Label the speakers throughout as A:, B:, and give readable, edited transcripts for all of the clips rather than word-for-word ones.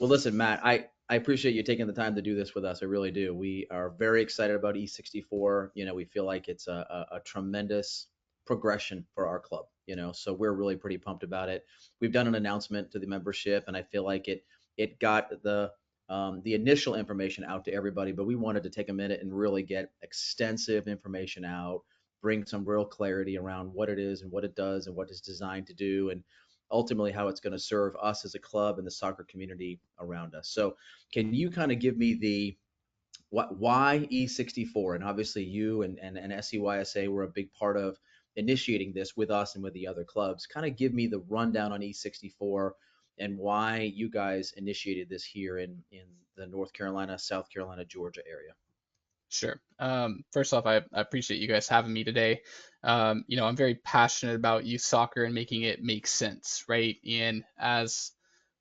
A: Well, listen, Matt, I appreciate you taking the time to do this with us. I really do. We are very excited about E64. We feel like it's a tremendous progression for our club, so we're really pretty pumped about it. We've done an announcement to the membership, and I feel like it got the initial information out to everybody, but we wanted to take a minute and really get extensive information out, bring some real clarity around what it is and what it does and what it's designed to do. And ultimately how it's going to serve us as a club and the soccer community around us. So, can you kind of give me the why E64? And obviously, you and SEYSA were a big part of initiating this with us and with the other clubs. Kind of give me the rundown on E64 and why you guys initiated this here in the North Carolina, South Carolina, Georgia area.
B: Sure. First off, I appreciate you guys having me today. I'm very passionate about youth soccer and making it make sense, right? And as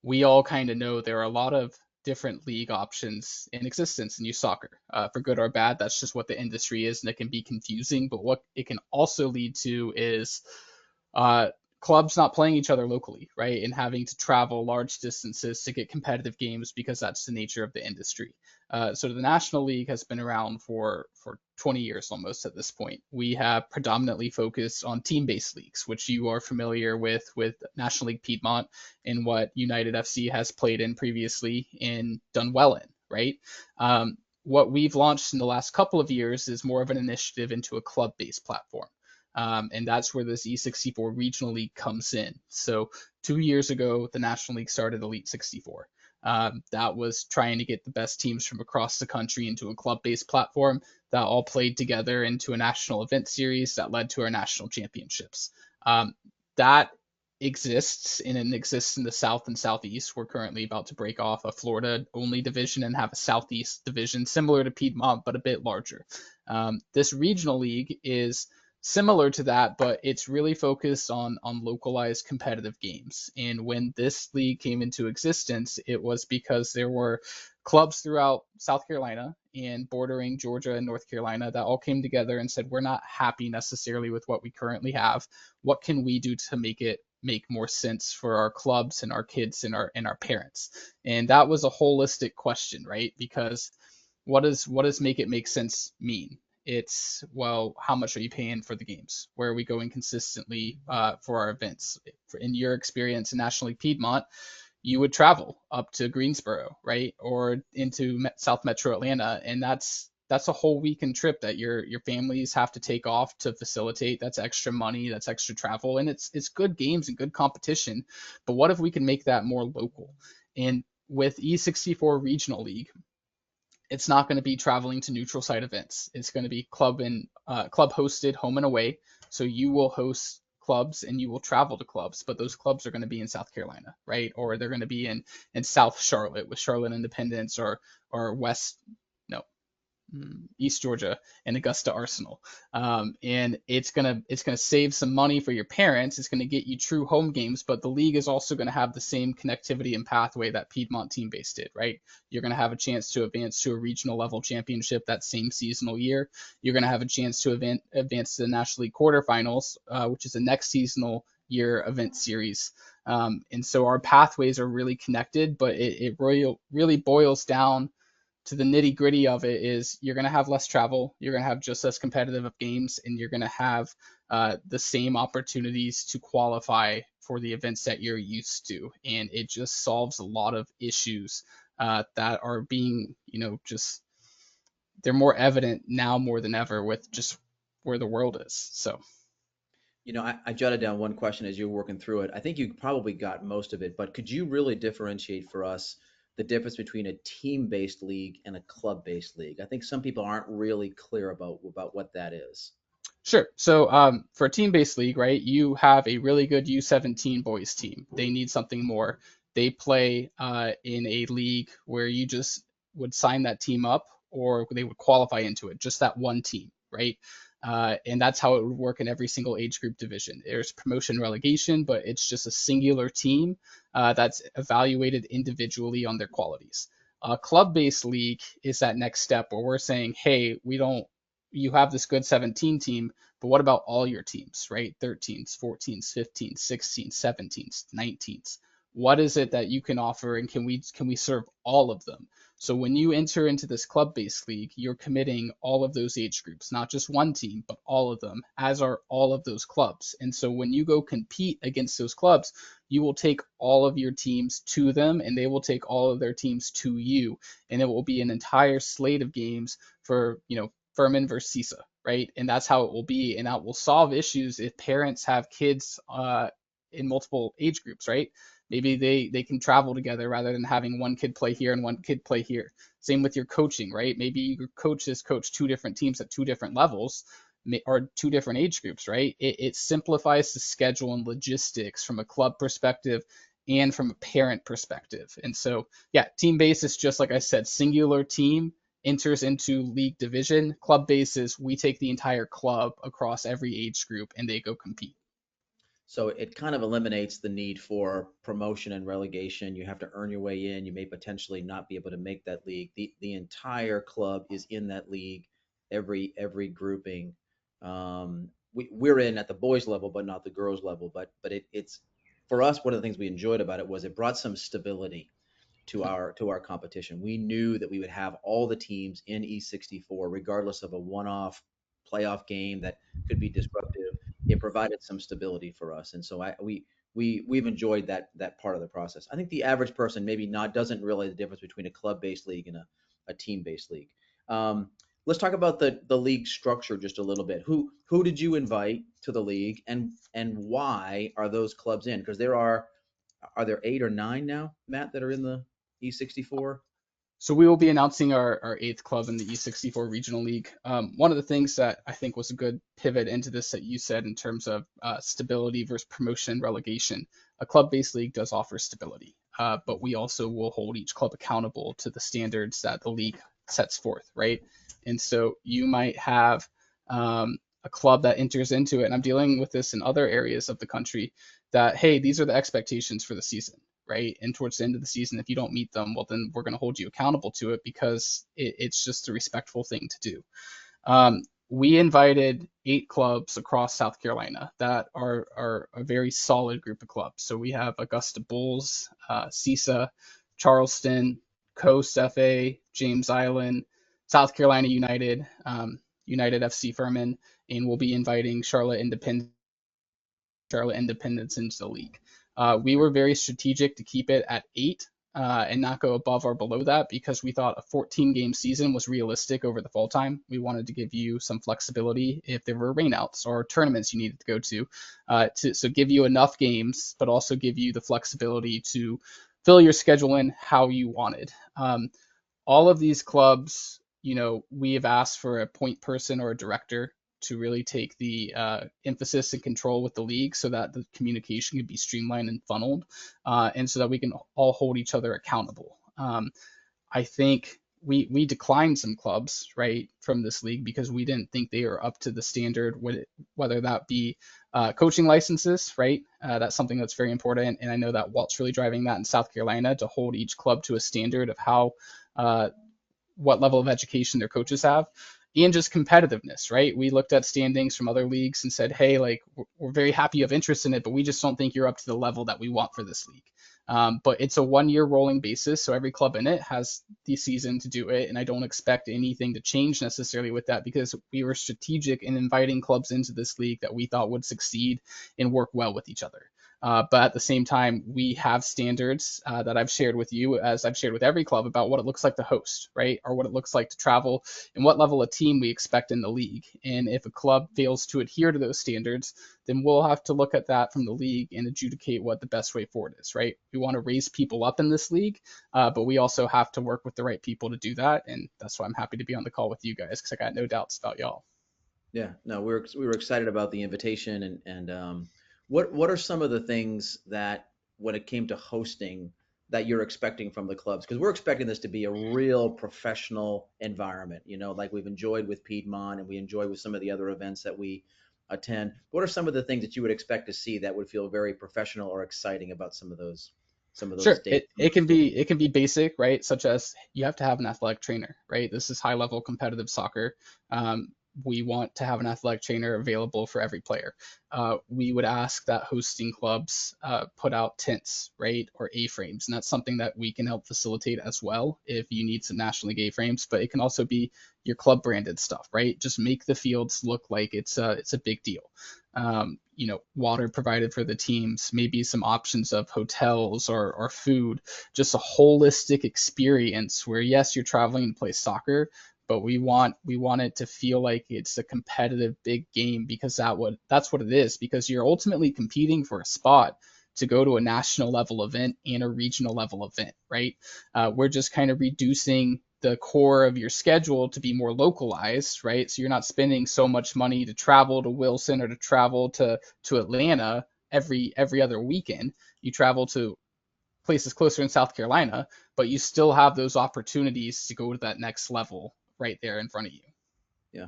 B: we all kind of know, there are a lot of different league options in existence in youth soccer. For good or bad, that's just what the industry is, and it can be confusing. But what it can also lead to is uh, clubs not playing each other locally, right? And having to travel large distances to get competitive games because that's the nature of the industry. So the National League has been around for 20 years almost at this point. We have predominantly focused on team-based leagues, which you are familiar with National League Piedmont and what United FC has played in previously and done well in, right? What we've launched in the last couple of years is more of an initiative into a club-based platform. And that's where this E64 Regional League comes in. So 2 years ago, the National League started Elite 64. That was trying to get the best teams from across the country into a club-based platform that all played together into a national event series that led to our national championships. That exists and it exists in the South and Southeast. We're currently about to break off a Florida only division and have a Southeast division similar to Piedmont, but a bit larger. This regional league is similar to that, but it's really focused on localized competitive games. And when this league came into existence, it was because there were clubs throughout South Carolina and bordering Georgia and North Carolina that all came together and said, we're not happy necessarily with what we currently have. What can we do to make it make more sense for our clubs and our kids and our parents? And that was a holistic question, right? Because what does make it make sense mean? It's, well, how much are you paying for the games? Where are we going consistently for our events? In your experience in National League Piedmont, you would travel up to Greensboro, right, or into South Metro Atlanta, and that's a whole weekend trip that your families have to take off to facilitate. That's extra money, that's extra travel, and it's good games and good competition. But what if we can make that more local? And with E64 Regional League, it's not going to be traveling to neutral site events. It's going to be club hosted home and away. So you will host clubs and you will travel to clubs, but those clubs are going to be in South Carolina, right? Or they're going to be in South Charlotte with Charlotte Independence or West no East Georgia and Augusta Arsenal. And it's gonna save some money for your parents. It's gonna get you true home games, but the league is also gonna have the same connectivity and pathway that Piedmont Team Based did, right? You're gonna have a chance to advance to a regional level championship that same seasonal year. You're gonna have a chance to advance to the National League quarterfinals, which is the next seasonal year event series. And so our pathways are really connected, but it really boils down to the nitty gritty of it is you're going to have less travel, you're going to have just as competitive of games, and you're going to have the same opportunities to qualify for the events that you're used to. And it just solves a lot of issues that are being, just they're more evident now more than ever with just where the world is. So,
A: I jotted down one question as you were working through it. I think you probably got most of it, but could you really differentiate for us the difference between a team-based league and a club-based league? I think some people aren't really clear about what that is.
B: sure. So, for a team-based league, right, you have a really good U17 boys team. They need something more. They play in a league where you just would sign that team up, or they would qualify into it, just that one team, right? And that's how it would work in every single age group division. There's promotion relegation, but it's just a singular team that's evaluated individually on their qualities. A club-based league is that next step where we're saying, hey, we don't you have this good 17 team, but what about all your teams, right? 13s, 14s, 15s, 16s, 17s, 19s. what is it that you can offer, and can we serve all of them? So when you enter into this club-based league, you're committing all of those age groups, not just one team, but all of them, as are all of those clubs. And so when you go compete against those clubs, you will take all of your teams to them, and they will take all of their teams to you. And it will be an entire slate of games for, Furman versus CISA, right? And that's how it will be. And that will solve issues if parents have kids in multiple age groups, right? Maybe they can travel together rather than having one kid play here and one kid play here. Same with your coaching, right? Maybe your coaches coach two different teams at two different levels or two different age groups, right? It simplifies the schedule and logistics from a club perspective and from a parent perspective. And so, yeah, team based is just like I said, singular team enters into league division. Club basis, we take the entire club across every age group and they go compete.
A: So it kind of eliminates the need for promotion and relegation. You have to earn your way in. You may potentially not be able to make that league. The entire club is in that league, every grouping. We're in at the boys level, but not the girls level. But it's for us, one of the things we enjoyed about it was it brought some stability to our competition. We knew that we would have all the teams in E64, regardless of a one-off playoff game that could be disruptive. It provided some stability for us, and so we've enjoyed that part of the process. I think the average person maybe not doesn't realize the difference between a club-based league and a team-based league. Um, let's talk about the league structure just a little bit. Who did you invite to the league, and why are those clubs in? Because are there 8 or 9 now, Matt, that are in the E64?
B: So we will be announcing our eighth club in the E64 Regional League. One of the things that I think was a good pivot into this that you said in terms of stability versus promotion and relegation. A club-based league does offer stability, but we also will hold each club accountable to the standards that the league sets forth, right? And so you might have a club that enters into it, and I'm dealing with this in other areas of the country, that, hey, these are the expectations for the season, right? And towards the end of the season, if you don't meet them, well, then we're going to hold you accountable to it because it's just a respectful thing to do. We invited 8 clubs across South Carolina that are a very solid group of clubs. So we have Augusta Bulls, CISA, Charleston, Coast FA, James Island, South Carolina United, United FC Furman, and we'll be inviting Charlotte Independence into the league. We were very strategic to keep it at 8 and not go above or below that because we thought a 14-game season was realistic over the fall time. We wanted to give you some flexibility if there were rainouts or tournaments you needed to go to so give you enough games, but also give you the flexibility to fill your schedule in how you wanted. All of these clubs, we have asked for a point person or a director to really take the emphasis and control with the league so that the communication can be streamlined and funneled, and so that we can all hold each other accountable. I think we declined some clubs, right, from this league because we didn't think they were up to the standard, whether that be coaching licenses, right? That's something that's very important. And I know that Walt's really driving that in South Carolina to hold each club to a standard of how uh, what level of education their coaches have, and just competitiveness, right? We looked at standings from other leagues and said, hey, like we're very happy you have interest in it, but we just don't think you're up to the level that we want for this league. But it's a 1 year rolling basis, so every club in it has the season to do it, and I don't expect anything to change necessarily with that because we were strategic in inviting clubs into this league that we thought would succeed and work well with each other. But at the same time, we have standards that I've shared with you, as I've shared with every club, about what it looks like to host, right? Or what it looks like to travel and what level of team we expect in the league. And if a club fails to adhere to those standards, then we'll have to look at that from the league and adjudicate what the best way forward is, right? We want to raise people up in this league, but we also have to work with the right people to do that. And that's why I'm happy to be on the call with you guys because I got no doubts about y'all.
A: Yeah, no, we were excited about the invitation, and what are some of the things that when it came to hosting that you're expecting from the clubs? Because we're expecting this to be a real professional environment, like we've enjoyed with Piedmont and we enjoy with some of the other events that we attend. What are some of the things that you would expect to see that would feel very professional or exciting about some of those
B: Sure,
A: dates,
B: it,
A: some of
B: it
A: those
B: can
A: games?
B: be it can be basic, right? Such as you have to have an athletic trainer, right? This is high level competitive soccer. we want to have an athletic trainer available for every player. We would ask that hosting clubs put out tents, right, or A-frames, and that's something that we can help facilitate as well if you need some National League A-frames. But it can also be your club branded stuff, right? Just make the fields look like it's a big deal. Water provided for the teams, maybe some options of hotels or food, just a holistic experience where yes, you're traveling to play soccer, but we want it to feel like it's a competitive big game because that's what it is, because you're ultimately competing for a spot to go to a national level event and a regional level event, right? We're just kind of reducing the core of your schedule to be more localized, right? So you're not spending so much money to travel to Wilson or to travel to Atlanta every other weekend. You travel to places closer in South Carolina, but you still have those opportunities to go to that next level right there in front of you.
A: Yeah.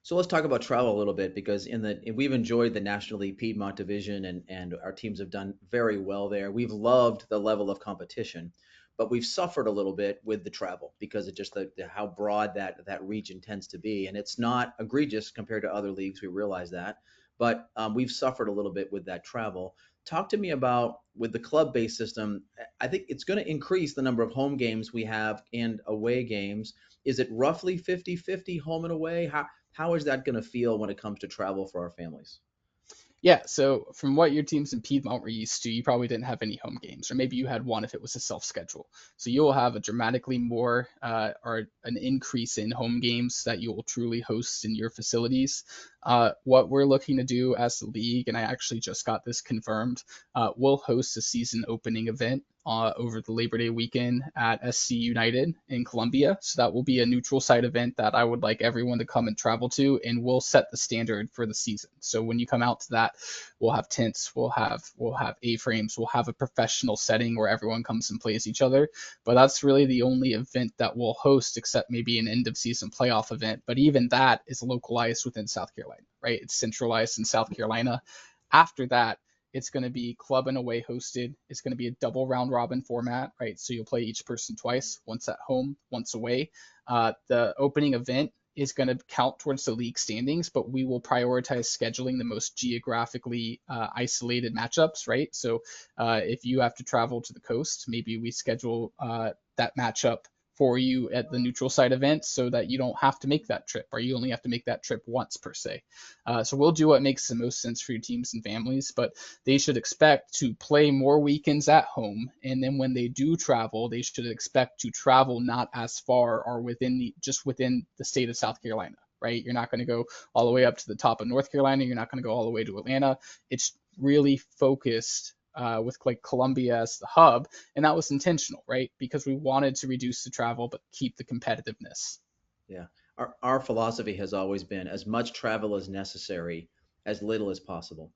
A: So let's talk about travel a little bit because we've enjoyed the National League Piedmont division and our teams have done very well there. We've loved the level of competition, but we've suffered a little bit with the travel because of just how broad that region tends to be, and it's not egregious compared to other leagues. We realize that, but we've suffered a little bit with that travel. Talk to me about with the club-based system. I think it's going to increase the number of home games we have and away games. Is it roughly 50-50 home and away? How is that going to feel when it comes to travel for our families?
B: Yeah, so from what your teams in Piedmont were used to, you probably didn't have any home games, or maybe you had one if it was a self schedule. So you will have a dramatically more or an increase in home games that you will truly host in your facilities. What we're looking to do as the league, and I actually just got this confirmed, we'll host a season opening event over the Labor Day weekend at SC United in Columbia. So that will be a neutral site event that I would like everyone to come and travel to, and we'll set the standard for the season. So when you come out to that, we'll have tents, we'll have A-frames, we'll have a professional setting where everyone comes and plays each other. But that's really the only event that we'll host, except maybe an end of season playoff event. But even that is localized within South Carolina, right? It's centralized in South Carolina. After that, it's going to be club and away hosted. It's going to be a double round robin format, right? So you'll play each person twice, once at home, once away. The opening event is going to count towards the league standings, but we will prioritize scheduling the most geographically isolated matchups, right? So if you have to travel to the coast, maybe we schedule that matchup for you at the neutral site event so that you don't have to make that trip, or you only have to make that trip once per se. So we'll do what makes the most sense for your teams and families, but they should expect to play more weekends at home. And then when they do travel, they should expect to travel not as far or within the state of South Carolina, right? You're not going to go all the way up to the top of North Carolina. You're not going to go all the way to Atlanta. It's really focused with like Columbia as the hub, and that was intentional, right? Because we wanted to reduce the travel but keep the competitiveness.
A: Yeah. Our philosophy has always been as much travel as necessary, as little as possible.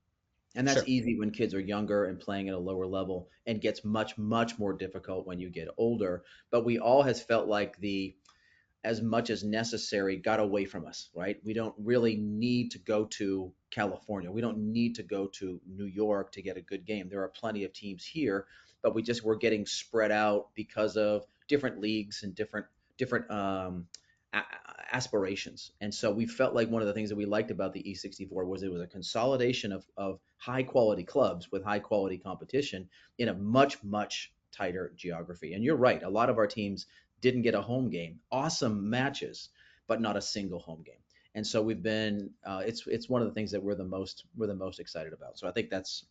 A: And that's
B: Sure.
A: easy when kids are younger and playing at a lower level and gets much, much more difficult when you get older. But we all has felt like the as much as necessary got away from us, right? We don't really need to go to California. We don't need to go to New York to get a good game. There are plenty of teams here, but we're getting spread out because of different leagues and different aspirations. And so we felt like one of the things that we liked about the E64 was it was a consolidation of high quality clubs with high quality competition in a much, much tighter geography. And you're right, a lot of our teams didn't get a home game. Awesome matches, but not a single home game. And so we've been it's one of the things that we're the most excited about. So I think that's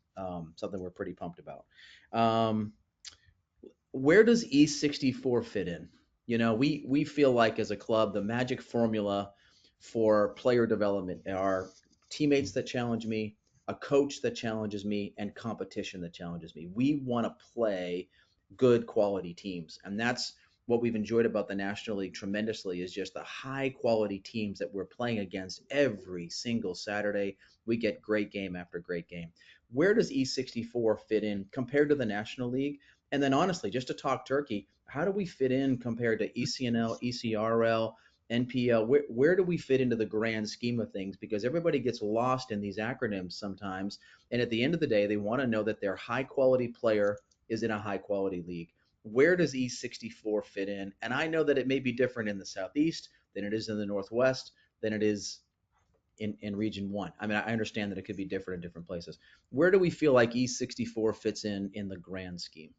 A: something we're pretty pumped about. Um, where does E64 fit in? We feel like as a club, the magic formula for player development are teammates that challenge me, a coach that challenges me, and competition that challenges me. We want to play good quality teams, and that's what we've enjoyed about the National League tremendously is just the high quality teams that we're playing against every single Saturday. We get great game after great game. Where does E64 fit in compared to the National League? And then honestly, just to talk turkey, how do we fit in compared to ECNL, ECRL, NPL? Where do we fit into the grand scheme of things? Because everybody gets lost in these acronyms sometimes. And at the end of the day, they want to know that their high quality player is in a high quality league. Where does E64 fit in? And I know that it may be different in the Southeast than it is in the Northwest, than it is in Region One? I mean, I understand that it could be different in different places. Where do we feel like E64 fits in the grand scheme?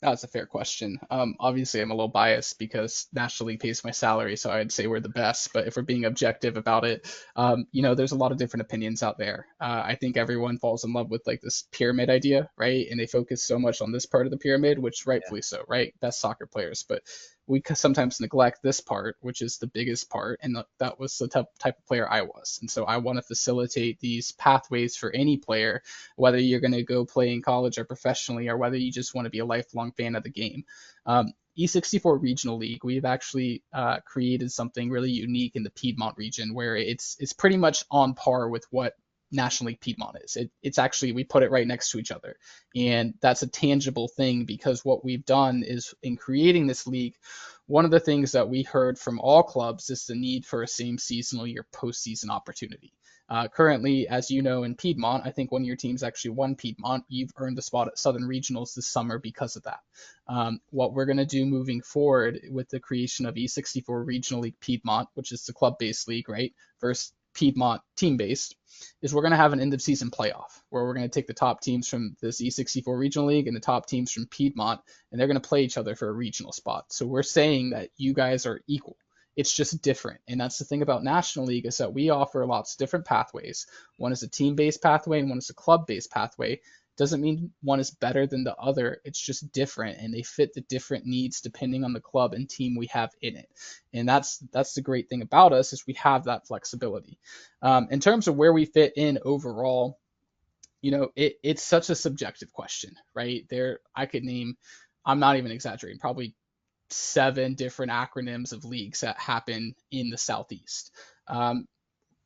B: That's a fair question. Obviously, I'm a little biased because National League pays my salary, so I'd say we're the best. But if we're being objective about it, there's a lot of different opinions out there. I think everyone falls in love with like this pyramid idea, right? And they focus so much on this part of the pyramid, which
A: Yeah,
B: rightfully so, right? Best soccer players, but we sometimes neglect this part, which is the biggest part, and that was the type of player I was. And so I want to facilitate these pathways for any player, whether you're going to go play in college or professionally, or whether you just want to be a lifelong fan of the game. E64 Regional League, we've actually created something really unique in the Piedmont region where it's pretty much on par with what National League Piedmont is. It's actually, we put it right next to each other. And that's a tangible thing because what we've done is in creating this league, one of the things that we heard from all clubs is the need for a same seasonal year postseason opportunity. Currently, as you know, in Piedmont, I think one of your teams actually won Piedmont. You've earned a spot at Southern Regionals this summer because of that. What we're going to do moving forward with the creation of E64 Regional League Piedmont, which is the club-based league, right, versus Piedmont team-based, is we're going to have an end-of-season playoff where we're going to take the top teams from this E64 Regional League and the top teams from Piedmont, and they're going to play each other for a regional spot. So we're saying that you guys are equal. It's just different. And that's the thing about National League is that we offer lots of different pathways. One is a team-based pathway and one is a club-based pathway. Doesn't mean one is better than the other. It's just different, and they fit the different needs depending on the club and team we have in it. And that's the great thing about us is we have that flexibility. In terms of where we fit in overall, it's such a subjective question, right? There, I could name, I'm not even exaggerating, probably 7 different acronyms of leagues that happen in the Southeast. Um,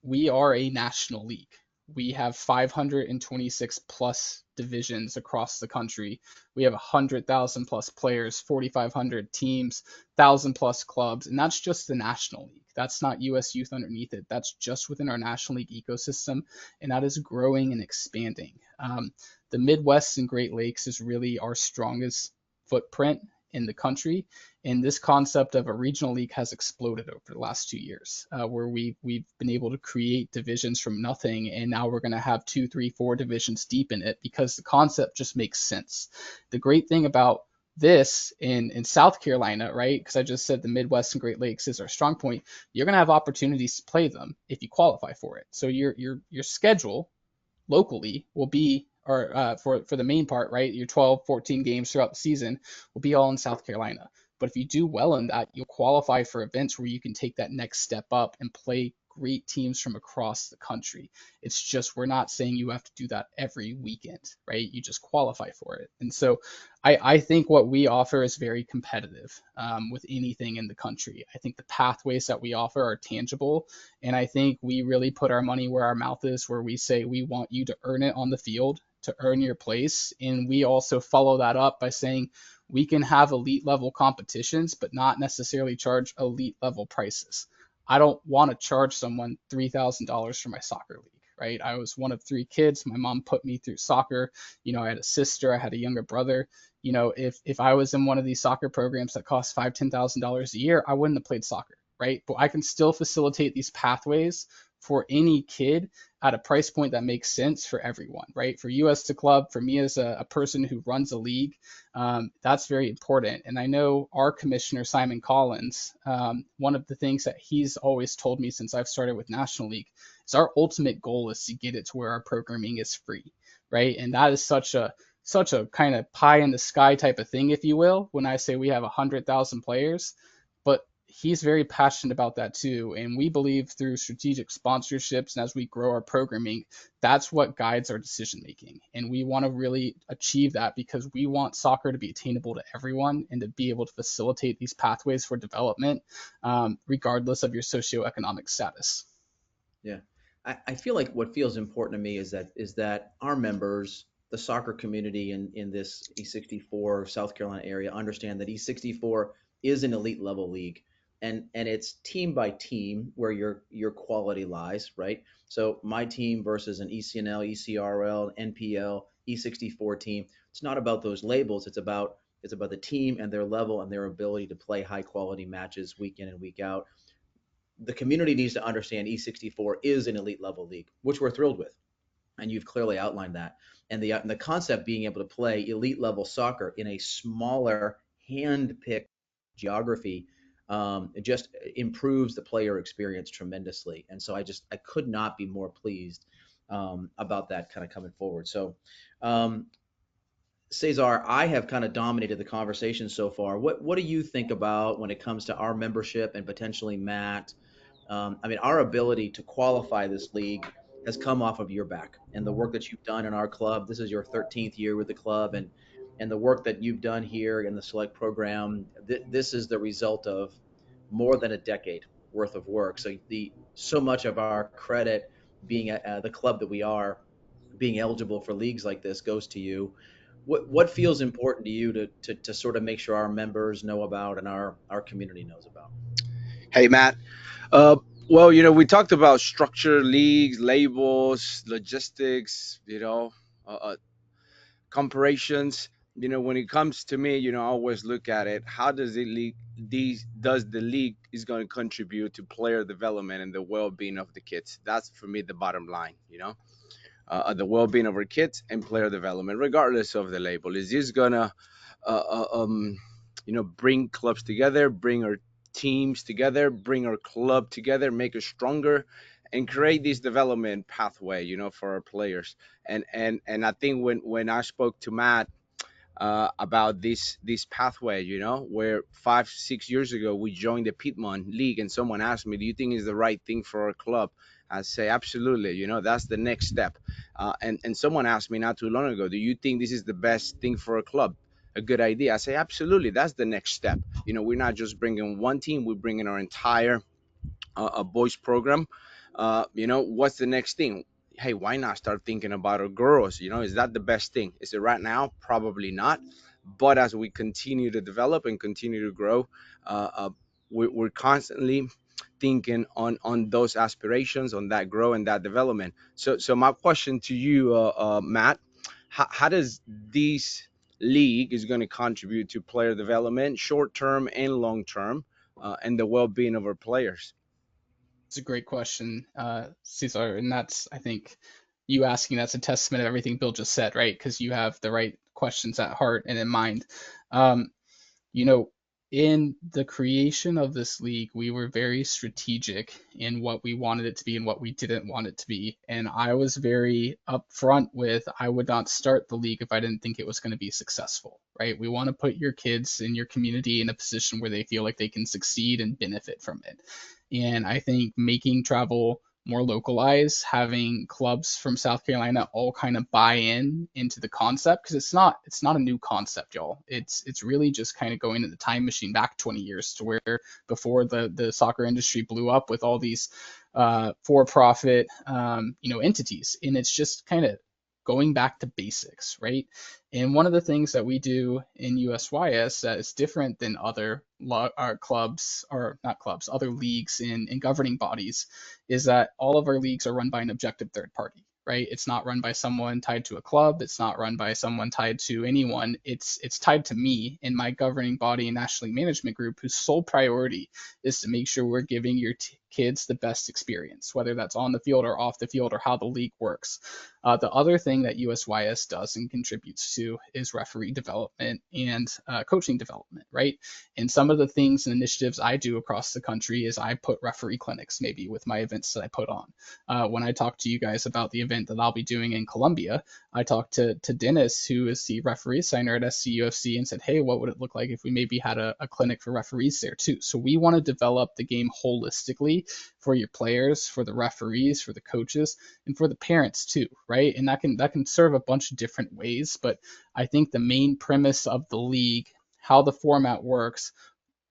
B: we are a national league. We have 526 plus divisions across the country. We have 100,000 plus players, 4,500 teams, 1,000 plus clubs, and that's just the national league. That's not U.S. youth underneath it. That's just within our national league ecosystem, and that is growing and expanding. The Midwest and Great Lakes is really our strongest footprint in the country. And this concept of a regional league has exploded over the last 2 years, where we've been able to create divisions from nothing, and now we're going to have 2, 3, 4 divisions deep in it because the concept just makes sense. The great thing about this in South Carolina, right? Because I just said the Midwest and Great Lakes is our strong point. You're going to have opportunities to play them if you qualify for it. So your schedule locally will be, or for the main part, right? Your 12, 14 games throughout the season will be all in South Carolina. But if you do well in that, you'll qualify for events where you can take that next step up and play great teams from across the country. It's just we're not saying you have to do that every weekend, right? You just qualify for it. And so I think what we offer is very competitive with anything in the country. I think the pathways that we offer are tangible. And I think we really put our money where our mouth is, where we say we want you to earn it on the field, to earn your place. And we also follow that up by saying we can have elite level competitions, but not necessarily charge elite level prices. I don't want to charge someone $3,000 for my soccer league, right? I was one of 3 kids. My mom put me through soccer. I had a sister, I had a younger brother. If I was in one of these soccer programs that cost $5,000-$10,000 a year, I wouldn't have played soccer, right? But I can still facilitate these pathways for any kid at a price point that makes sense for everyone, right? For you as the club, for me as a person who runs a league, that's very important. And I know our commissioner, Simon Collins, one of the things that he's always told me since I've started with National League is our ultimate goal is to get it to where our programming is free, right? And that is such a kind of pie in the sky type of thing, if you will, when I say we have 100,000 players. But he's very passionate about that too. And we believe through strategic sponsorships and as we grow our programming, that's what guides our decision making. And we want to really achieve that because we want soccer to be attainable to everyone and to be able to facilitate these pathways for development, regardless of your socioeconomic status.
A: Yeah. I feel like what feels important to me is that our members, the soccer community in this E64 South Carolina area, understand that E64 is an elite level league, and it's team by team where your quality lies, right? So my team versus an ECNL, ECRL, NPL, E64 team. It's not about those labels. It's about the team and their level and their ability to play high quality matches week in and week out. the community needs to understand E64 is an elite level league, which we're thrilled with, and you've clearly outlined that. And the concept being able to play elite level soccer in a smaller, hand picked geography, it just improves the player experience tremendously. And so I could not be more pleased about that kind of coming forward. So, um, Cesar, I have kind of dominated the conversation so far. What do you think about when it comes to our membership and potentially Matt? I mean, our ability to qualify this league has come off of your back and the work that you've done in our club. This is your 13th year with the club, and the work that you've done here in the select program. This is the result of more than a decade worth of work. So the so much of our credit being at the club that we are, being eligible for leagues like this, goes to you. What feels important to you to sort of make sure our members know about and our community knows about?
C: Hey, Matt. Uh, well, we talked about structure, leagues, labels, logistics, comparisons. When it comes to me, I always look at it. How does it league? These does the league is going to contribute to player development and the well-being of the kids? That's for me the bottom line. The well-being of our kids and player development, regardless of the label. Is this gonna, uh, uh, um, bring clubs together, bring our teams together, bring our club together, make us stronger, and create this development pathway, for our players. And I think when I spoke to Matt about this pathway, where 5 6 years ago we joined the Piedmont League, and someone asked me, "Do you think is the right thing for our club?" I say, absolutely. That's the next step. And someone asked me not too long ago, "Do you think this is the best thing for a club? A good idea?" I say, absolutely. That's the next step. We're not just bringing one team; we're bringing our entire a boys program. What's the next thing? Hey, why not start thinking about our girls? Is that the best thing? Is it right now? Probably not. But as we continue to develop and continue to grow, we're constantly thinking on those aspirations, on that grow and that development. So my question to you, Matt, how does this league is going to contribute to player development, short term and long term, and the well-being of our players?
B: It's a great question, Cesar, and that's, I think, you asking that's a testament of everything Bill just said, right? Because you have the right questions at heart and in mind. Um, you know, in the creation of this league, we were very strategic in what we wanted it to be and what we didn't want it to be. And I was very upfront with I would not start the league if I didn't think it was going to be successful, right? We want to put your kids in your community in a position where they feel like they can succeed and benefit from it. And I think making travel more localized, having clubs from South Carolina all kind of buy in into the concept, because it's not a new concept, y'all. It's really just kind of going in the time machine back 20 years to where before the soccer industry blew up with all these for-profit entities, and it's just kind of going back to basics, right? And one of the things that we do in USYS that is different than other clubs, or not clubs, other leagues and governing bodies, is that all of our leagues are run by an objective third party, right? It's not run by someone tied to a club. It's not run by someone tied to anyone. It's tied to me and my governing body and national management group, whose sole priority is to make sure we're giving your kids the best experience, whether that's on the field or off the field or how the league works. The other thing that USYS does and contributes to is referee development and coaching development, right? And some of the things and initiatives I do across the country is I put referee clinics maybe with my events that I put on. When I talked to you guys about the event that I'll be doing in Columbia, I talked to Dennis, who is the referee signer at SCUFC, and said, hey, what would it look like if we maybe had a clinic for referees there too? So we want to develop the game holistically for your players, for the referees, for the coaches, and for the parents too, right? And that can serve a bunch of different ways, but I think the main premise of the league, how the format works,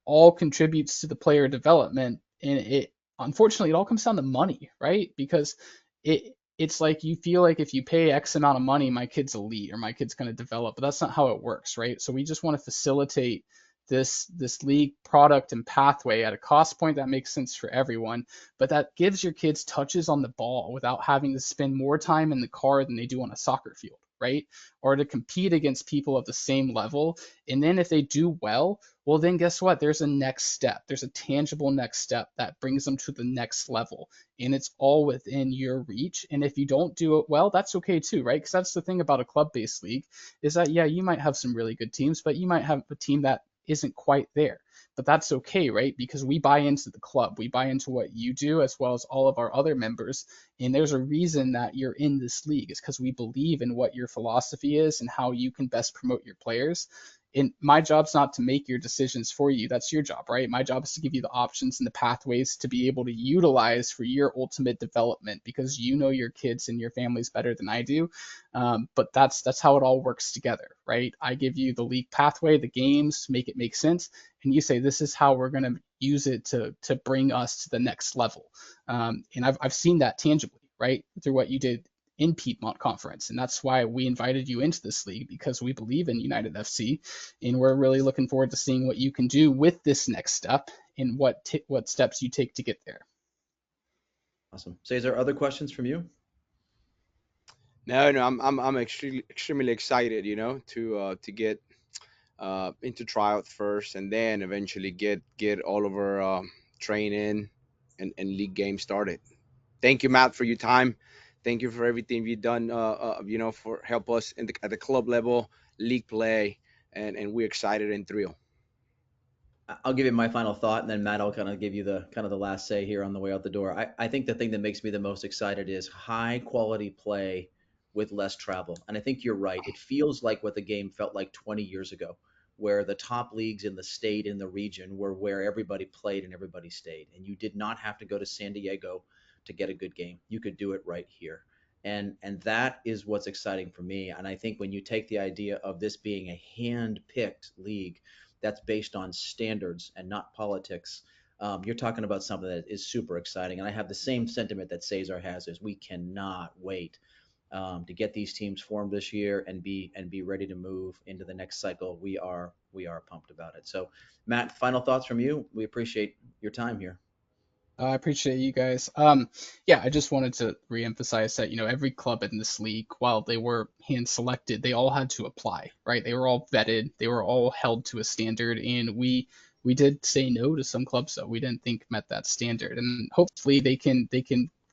B: all contributes to the player development. And it, unfortunately, it all comes down to money, right? Because it's like you feel like if you pay X amount of money, my kid's elite or my kid's going to develop, but that's not how it works, right? So we just want to facilitate this league product and pathway at a cost point that makes sense for everyone, but that gives your kids touches on the ball without having to spend more time in the car than they do on a soccer field, right? Or to compete against people of the same level. And then if they do well, well, then guess what? There's a next step. There's a tangible next step that brings them to the next level. And it's all within your reach. And if you don't do it well, that's okay too, right? Because that's the thing about a club-based league is that, yeah, you might have some really good teams, but you might have a team that isn't quite there. But that's okay, right? Because we buy into the club. We buy into what you do as well as all of our other members. And there's a reason that you're in this league. It's because we believe in what your philosophy is and how you can best promote your players. And my job's not to make your decisions for you. That's your job, right? My job is to give you the options and the pathways to be able to utilize for your ultimate development because you know your kids and your families better than I do. But that's how it all works together, right? I give you the league pathway, the games, make it make sense, and you say this is how we're going to use it to bring us to the next level. And I've seen that tangibly, right, through what you did in Piedmont Conference, and that's why we invited you into this league because we believe in United FC, and we're really looking forward to seeing what you can do with this next step and what steps you take to get there.
A: Awesome. Cesar, other questions from you?
C: No, no, I'm extremely excited, to get into tryout first, and then eventually get all of our training and league games started. Thank you, Matt, for your time. Thank you for everything you've done. For help us at the club level, league play, and we're excited and thrilled.
A: I'll give you my final thought, and then Matt, I'll kind of give you the kind of the last say here on the way out the door. I think the thing that makes me the most excited is high quality play with less travel. And I think you're right. It feels like what the game felt like 20 years ago, where the top leagues in the state, in the region, were where everybody played and everybody stayed. And you did not have to go to San Diego to get a good game. You could do it right here. And that is what's exciting for me. And I think when you take the idea of this being a hand-picked league that's based on standards and not politics, you're talking about something that is super exciting. And I have the same sentiment that Cesar has: is we cannot wait to get these teams formed this year and be ready to move into the next cycle. We are pumped about it. So, Matt, final thoughts from you. We appreciate your time here.
B: I appreciate you guys. Yeah, I just wanted to reemphasize that, every club in this league, while they were hand selected, they all had to apply, right? They were all vetted, they were all held to a standard, and we did say no to some clubs that we didn't think met that standard. And hopefully they can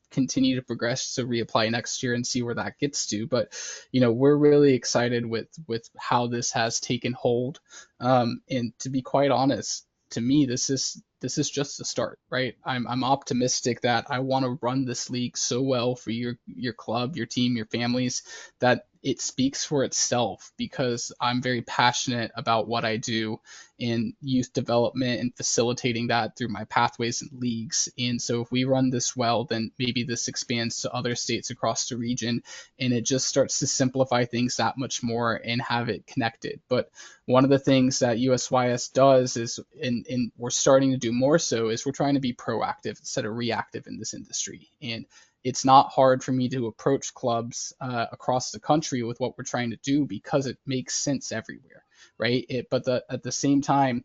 B: continue to progress to reapply next year and see where that gets to. But, we're really excited with how this has taken hold. And to be quite honest, to me, this is just the start, right? I'm optimistic that I want to run this league so well for your club, your team, your families that it speaks for itself because I'm very passionate about what I do in youth development and facilitating that through my pathways and leagues. And so if we run this well, then maybe this expands to other states across the region and it just starts to simplify things that much more and have it connected. But one of the things that USYS does is, and we're starting to do more so, is we're trying to be proactive instead of reactive in this industry. And it's not hard for me to approach clubs across the country with what we're trying to do because it makes sense everywhere, right? At the same time,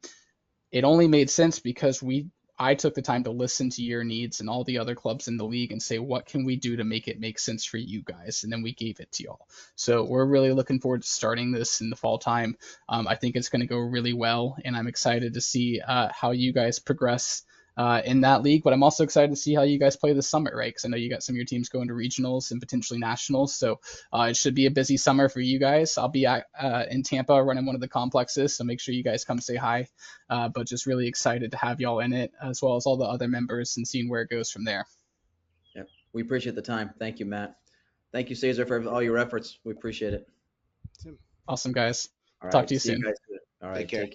B: it only made sense because I took the time to listen to your needs and all the other clubs in the league and say, what can we do to make it make sense for you guys? And then we gave it to y'all. So we're really looking forward to starting this in the fall time. I think it's going to go really well, and I'm excited to see how you guys progress in that league. But I'm also excited to see how you guys play this summer, right? Because I know you got some of your teams going to regionals and potentially nationals. So it should be a busy summer for you guys. I'll be in Tampa running one of the complexes, so make sure you guys come say hi. But just really excited to have y'all in it, as well as all the other members, and seeing where it goes from there.
A: Yep. We appreciate the time. Thank you, Matt. Thank you, Cesar, for all your efforts. We appreciate it.
B: Awesome, guys.
A: All
B: Talk
A: right.
B: to you
A: See you
B: soon.
A: guys soon. All
C: Take
A: right.
C: care.
A: Take